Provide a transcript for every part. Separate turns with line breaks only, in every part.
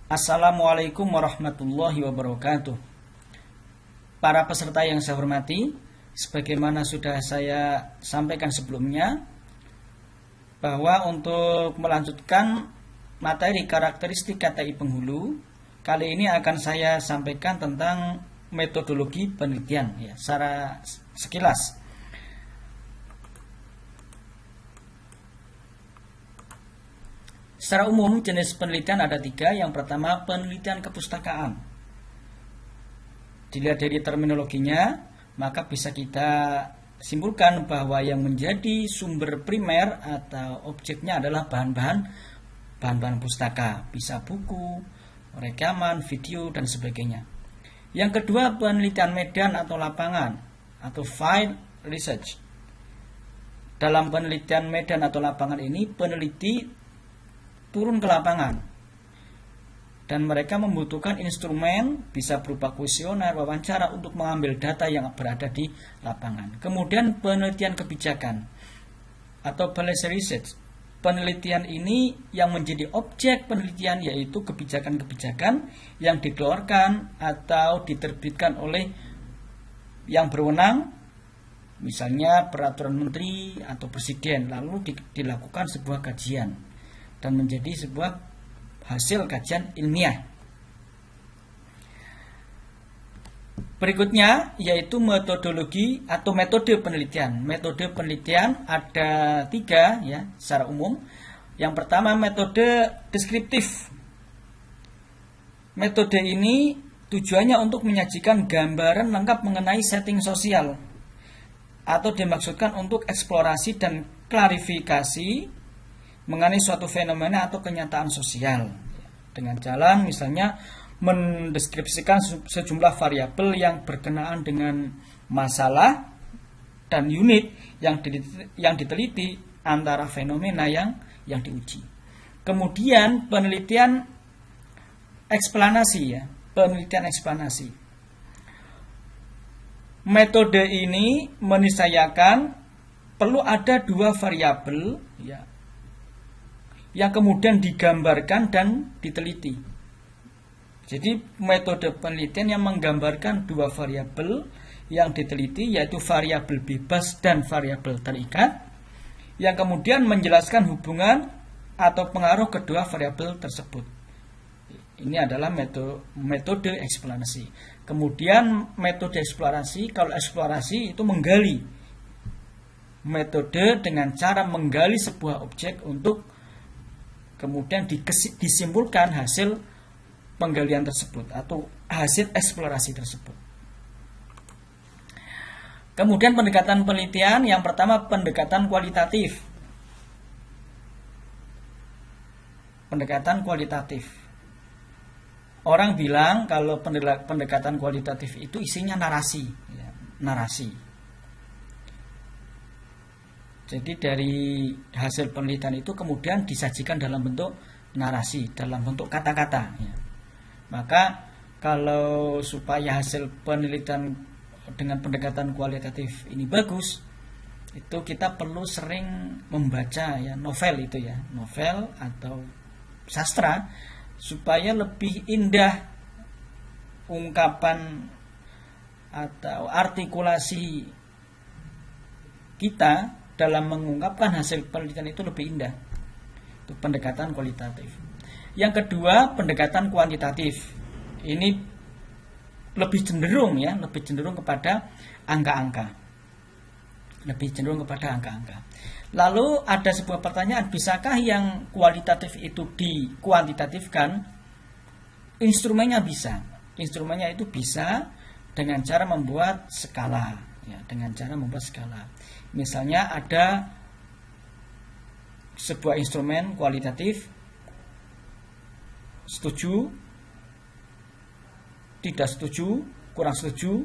Assalamualaikum warahmatullahi wabarakatuh. Para peserta yang saya hormati, sebagaimana sudah saya sampaikan sebelumnya, bahwa untuk melanjutkan materi karakteristik KTI penghulu, kali ini akan saya sampaikan tentang metodologi penelitian, ya, secara sekilas. Secara umum, jenis penelitian ada 3. Yang pertama, penelitian kepustakaan. Dilihat dari terminologinya, maka bisa kita simpulkan bahwa yang menjadi sumber primer atau objeknya adalah bahan-bahan pustaka. Bisa buku, rekaman, video, dan sebagainya. Yang kedua, penelitian medan atau lapangan atau field research. Dalam penelitian medan atau lapangan ini, peneliti turun ke lapangan dan mereka membutuhkan instrumen, bisa berupa kuesioner, wawancara untuk mengambil data yang berada di lapangan. Kemudian penelitian kebijakan atau policy research. Penelitian ini yang menjadi objek penelitian yaitu kebijakan-kebijakan yang dikeluarkan atau diterbitkan oleh yang berwenang, misalnya peraturan menteri atau presiden, lalu dilakukan sebuah kajian dan menjadi sebuah hasil kajian ilmiah. Berikutnya yaitu metodologi atau metode penelitian. Metode penelitian ada 3 ya secara umum. Yang pertama, metode deskriptif. Metode ini tujuannya untuk menyajikan gambaran lengkap mengenai setting sosial atau dimaksudkan untuk eksplorasi dan klarifikasi mengenai suatu fenomena atau kenyataan sosial dengan jalan misalnya mendeskripsikan sejumlah variabel yang berkenaan dengan masalah dan unit yang diteliti antara fenomena yang diuji. Kemudian penelitian eksplanasi ya, penelitian eksplanasi. Metode ini meniscayakan perlu ada 2 variabel ya yang kemudian digambarkan dan diteliti. Jadi metode penelitian yang menggambarkan 2 variabel yang diteliti, yaitu variabel bebas dan variabel terikat, yang kemudian menjelaskan hubungan atau pengaruh kedua variabel tersebut. Ini adalah metode eksplanasi. Kemudian metode eksplorasi, kalau eksplorasi itu menggali. Metode dengan cara menggali sebuah objek untuk kemudian disimpulkan hasil penggalian tersebut atau hasil eksplorasi tersebut. Kemudian pendekatan penelitian, yang pertama pendekatan kualitatif. Pendekatan kualitatif. Orang bilang kalau pendekatan kualitatif itu isinya narasi, ya, narasi. Jadi dari hasil penelitian itu kemudian disajikan dalam bentuk narasi, dalam bentuk kata-kata. Ya. Maka kalau supaya hasil penelitian dengan pendekatan kualitatif ini bagus, itu kita perlu sering membaca ya novel itu ya, novel atau sastra supaya lebih indah ungkapan atau artikulasi kita dalam mengungkapkan hasil penelitian itu lebih indah. Itu pendekatan kualitatif. Yang kedua, pendekatan kuantitatif. Ini lebih cenderung kepada angka-angka. Lebih cenderung kepada angka-angka. Lalu ada sebuah pertanyaan, bisakah yang kualitatif itu dikuantitatifkan? Instrumennya bisa. Instrumennya itu bisa dengan cara membuat skala, ya, dengan cara membuat skala. Misalnya ada sebuah instrumen kualitatif, setuju, tidak setuju, kurang setuju.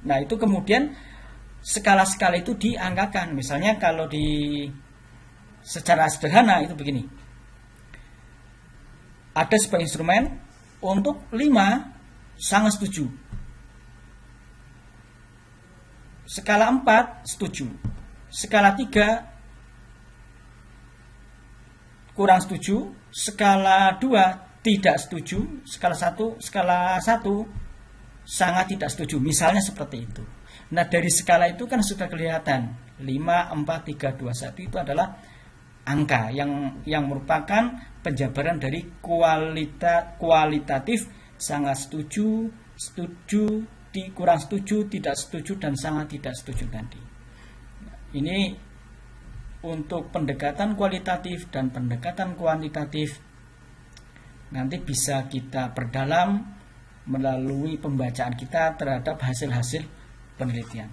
Nah, itu kemudian skala-skala itu diangkakan. Misalnya kalau secara sederhana itu begini. Ada sebuah instrumen untuk 5 sangat setuju. Skala 4 setuju. Skala 3 kurang setuju. Skala 2 tidak setuju, skala 1 sangat tidak setuju, misalnya seperti itu. Nah, dari skala itu kan sudah kelihatan 5, 4, 3, 2, 1 itu adalah angka yang merupakan penjabaran dari kualitatif sangat setuju, setuju, kurang setuju, tidak setuju, dan sangat tidak setuju tadi. Ini untuk pendekatan kualitatif dan pendekatan kuantitatif nanti bisa kita perdalam melalui pembacaan kita terhadap hasil-hasil penelitian.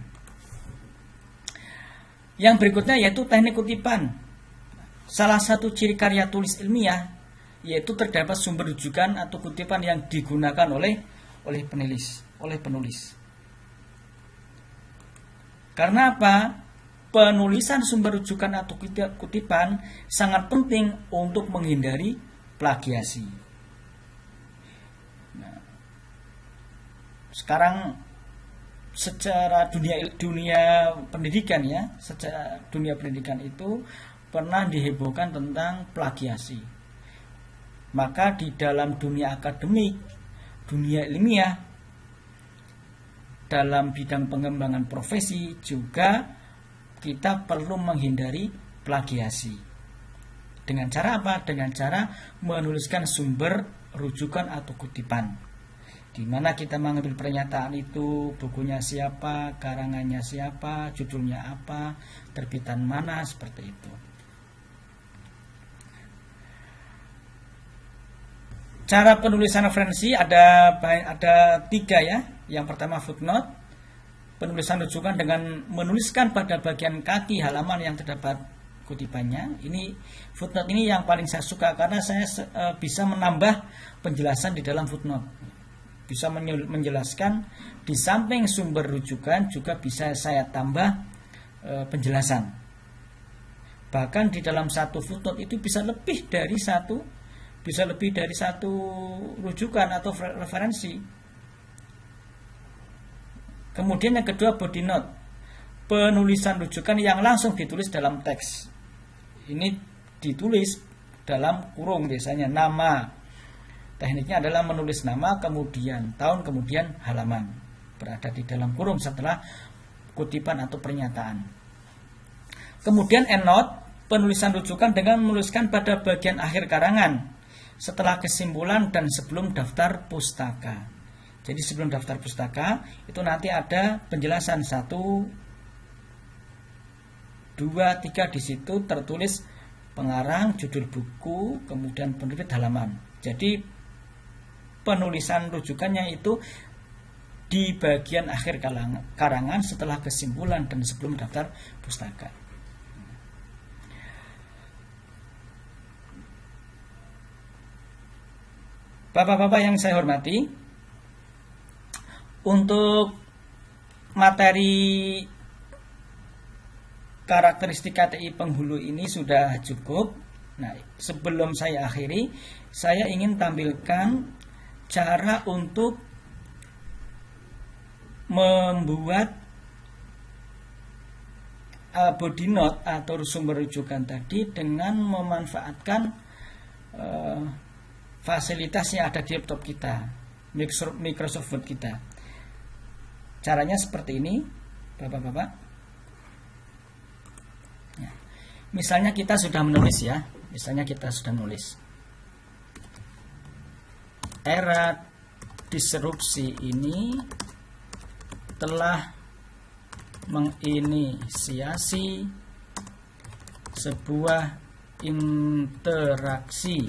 Yang berikutnya yaitu teknik kutipan. Salah satu ciri karya tulis ilmiah yaitu terdapat sumber rujukan atau kutipan yang digunakan oleh penulis. Karena apa? Penulisan sumber rujukan atau kutipan sangat penting untuk menghindari plagiasi. Nah, sekarang secara dunia pendidikan ya, secara dunia pendidikan itu pernah dihebohkan tentang plagiasi. Maka di dalam dunia akademik, dunia ilmiah, dalam bidang pengembangan profesi juga kita perlu menghindari plagiasi. Dengan cara apa? Dengan cara menuliskan sumber rujukan atau kutipan. Di mana kita mengambil pernyataan itu, bukunya siapa, karangannya siapa, judulnya apa, terbitan mana, seperti itu. Cara penulisan referensi ada 3 ya. Yang pertama footnote, penulisan rujukan dengan menuliskan pada bagian kaki halaman yang terdapat kutipannya. Ini footnote ini yang paling saya suka karena saya bisa menambah penjelasan di dalam footnote. Bisa menjelaskan di samping sumber rujukan juga bisa saya tambah penjelasan. Bahkan di dalam satu footnote itu bisa lebih dari satu rujukan atau referensi. Kemudian yang kedua body note, penulisan rujukan yang langsung ditulis dalam teks. Ini ditulis dalam kurung biasanya nama. Tekniknya adalah menulis nama, kemudian tahun, kemudian halaman. Berada di dalam kurung setelah kutipan atau pernyataan. Kemudian endnote, penulisan rujukan dengan menuliskan pada bagian akhir karangan, setelah kesimpulan dan sebelum daftar pustaka. Jadi sebelum daftar pustaka itu nanti ada penjelasan 1, 2, 3 di situ tertulis pengarang, judul buku, kemudian penerbit, halaman. Jadi penulisan rujukannya itu di bagian akhir karangan setelah kesimpulan dan sebelum daftar pustaka. Bapak-bapak yang saya hormati, untuk materi karakteristik KTI penghulu ini sudah cukup. Nah, sebelum saya akhiri, saya ingin tampilkan cara untuk membuat body note atau sumber rujukan tadi dengan memanfaatkan fasilitas yang ada di laptop kita, Microsoft Word kita. Caranya seperti ini, bapak-bapak. Ya. Misalnya kita sudah menulis ya, Era disrupsi ini telah menginisiasi sebuah interaksi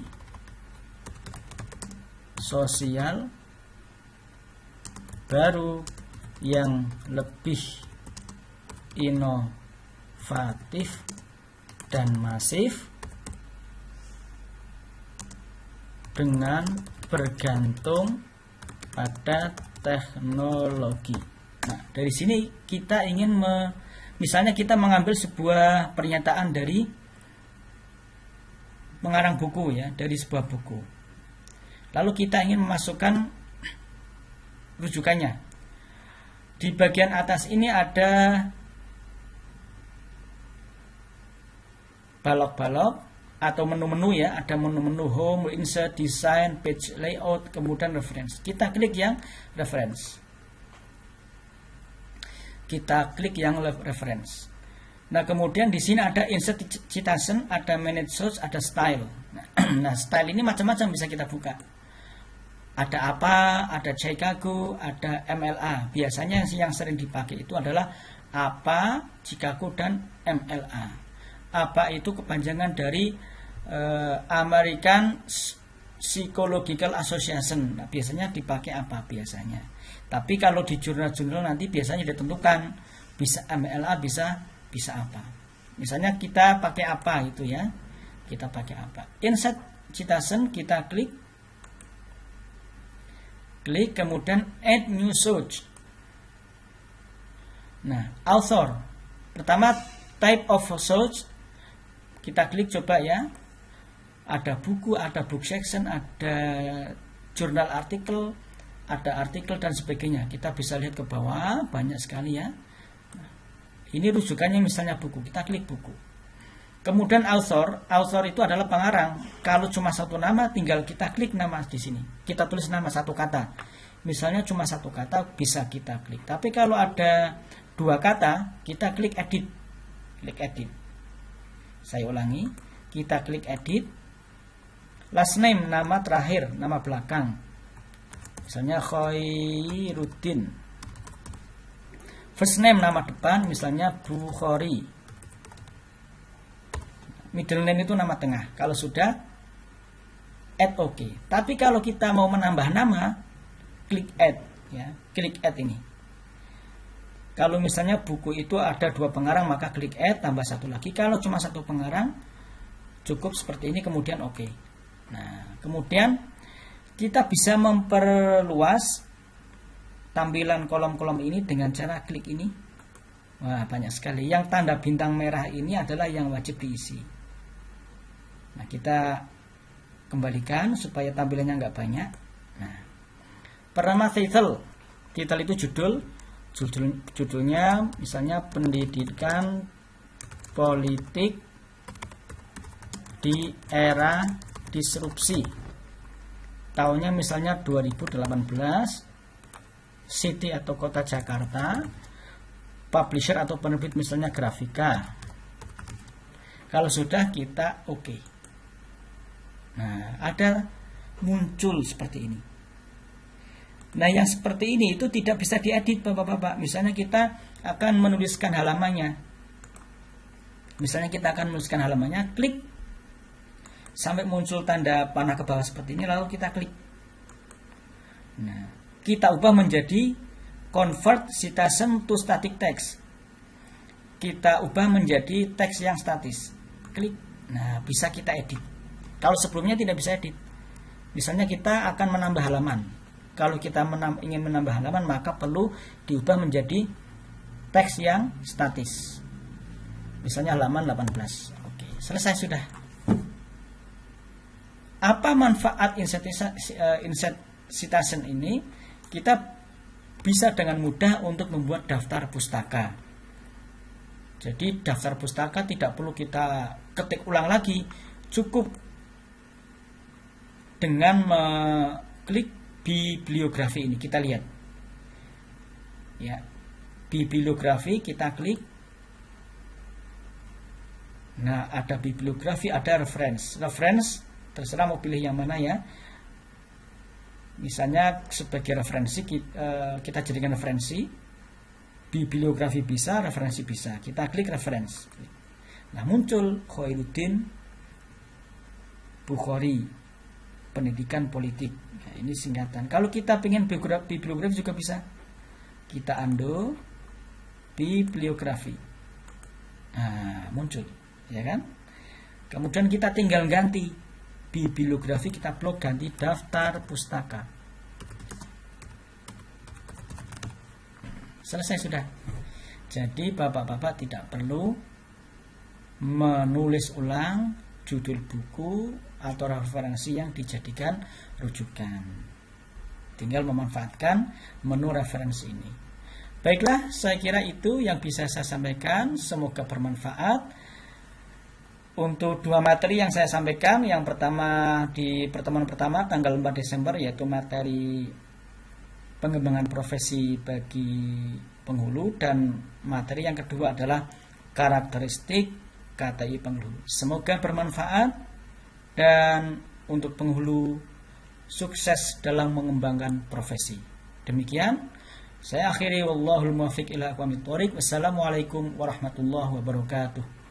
sosial baru yang lebih inovatif dan masif dengan bergantung pada teknologi. Nah, dari sini kita ingin misalnya kita mengambil sebuah pernyataan dari pengarang buku ya, dari sebuah buku. Lalu kita ingin memasukkan rujukannya. Di bagian atas ini ada balok-balok atau menu-menu ya, ada menu-menu home, insert, design, page layout, kemudian reference. Kita klik yang reference. Kita klik yang reference. Nah, kemudian di sini ada insert citation, ada manage source, ada style. Nah, style ini macam-macam bisa kita buka. Ada apa, ada Chicago, ada MLA. Biasanya yang sering dipakai itu adalah apa, Chicago, dan MLA. Apa itu kepanjangan dari American Psychological Association. Nah, biasanya dipakai apa biasanya. Tapi kalau di jurnal-jurnal nanti biasanya ditentukan bisa MLA, bisa apa. Misalnya kita pakai apa itu ya. Kita pakai apa. Insert citation, kita klik kemudian add new source. Nah, author. Pertama type of source. Kita klik coba ya. Ada buku, ada book section, ada jurnal artikel, ada artikel dan sebagainya. Kita bisa lihat ke bawah, banyak sekali ya. Nah, ini rujukannya misalnya buku, kita klik buku. Kemudian author itu adalah pengarang. Kalau cuma satu nama, tinggal kita klik nama di sini. Kita tulis nama satu kata. Misalnya cuma satu kata, bisa kita klik. Tapi kalau ada dua kata, kita klik edit. Klik edit. Saya ulangi, kita klik edit. Last name, nama terakhir, nama belakang. Misalnya Khairuddin. First name, nama depan, misalnya Bukhari. Middle name itu nama tengah. Kalau sudah, add OK. Tapi kalau kita mau menambah nama, klik add. Ya, klik add ini. Kalau misalnya buku itu ada dua pengarang, maka klik add, tambah satu lagi. Kalau cuma satu pengarang, cukup seperti ini, kemudian OK. Nah, kemudian kita bisa memperluas tampilan kolom-kolom ini dengan cara klik ini. Wah, banyak sekali. Yang tanda bintang merah ini adalah yang wajib diisi. Nah, kita kembalikan supaya tampilannya nggak banyak. Nah, pertama title. Title itu judulnya misalnya pendidikan politik di era disrupsi. Tahunnya misalnya 2018. City atau kota Jakarta. Publisher atau penerbit misalnya Grafika. Kalau sudah kita OK. Nah, ada muncul seperti ini. Nah, yang seperti ini itu tidak bisa diedit Bapak-bapak. Misalnya kita akan menuliskan halamannya. Misalnya kita akan menuliskan halamannya, klik sampai muncul tanda panah ke bawah seperti ini, lalu kita klik. Nah, kita ubah menjadi convert citation to static text. Kita ubah menjadi teks yang statis. Klik. Nah, bisa kita edit. Kalau sebelumnya tidak bisa edit. Misalnya kita akan menambah halaman. Kalau kita ingin menambah halaman, maka perlu diubah menjadi teks yang statis. Misalnya halaman 18. Oke, selesai sudah. Apa manfaat insert citation ini? Kita bisa dengan mudah untuk membuat daftar pustaka. Jadi daftar pustaka tidak perlu kita ketik ulang lagi. Cukup dengan mengklik bibliografi ini. Kita lihat. Ya. Bibliografi kita klik. Nah, ada bibliografi, ada reference. Reference terserah mau pilih yang mana ya. Misalnya sebagai referensi kita jadikan referensi. Bibliografi bisa, referensi bisa. Kita klik reference. Nah, muncul Khairuddin Bukhari, pendidikan politik. Nah, ini singkatan. Kalau kita pengen bibliografi juga bisa. Kita undo bibliografi. Nah, muncul, ya kan? Kemudian kita tinggal ganti bibliografi, kita blok, ganti daftar pustaka. Selesai sudah. Jadi bapak-bapak tidak perlu menulis ulang judul buku atau referensi yang dijadikan rujukan. Tinggal memanfaatkan menu referensi ini. Baiklah, saya kira itu yang bisa saya sampaikan. Semoga bermanfaat. Untuk dua materi yang saya sampaikan, yang pertama di pertemuan pertama tanggal 4 Desember yaitu materi pengembangan profesi bagi penghulu, dan materi yang kedua adalah karakteristik KTI penghulu. Semoga bermanfaat dan untuk penghulu sukses dalam mengembangkan profesi. Demikian saya akhiri, wallahul muwaffiq ila aqwamit thoriq. Wassalamualaikum warahmatullahi wabarakatuh.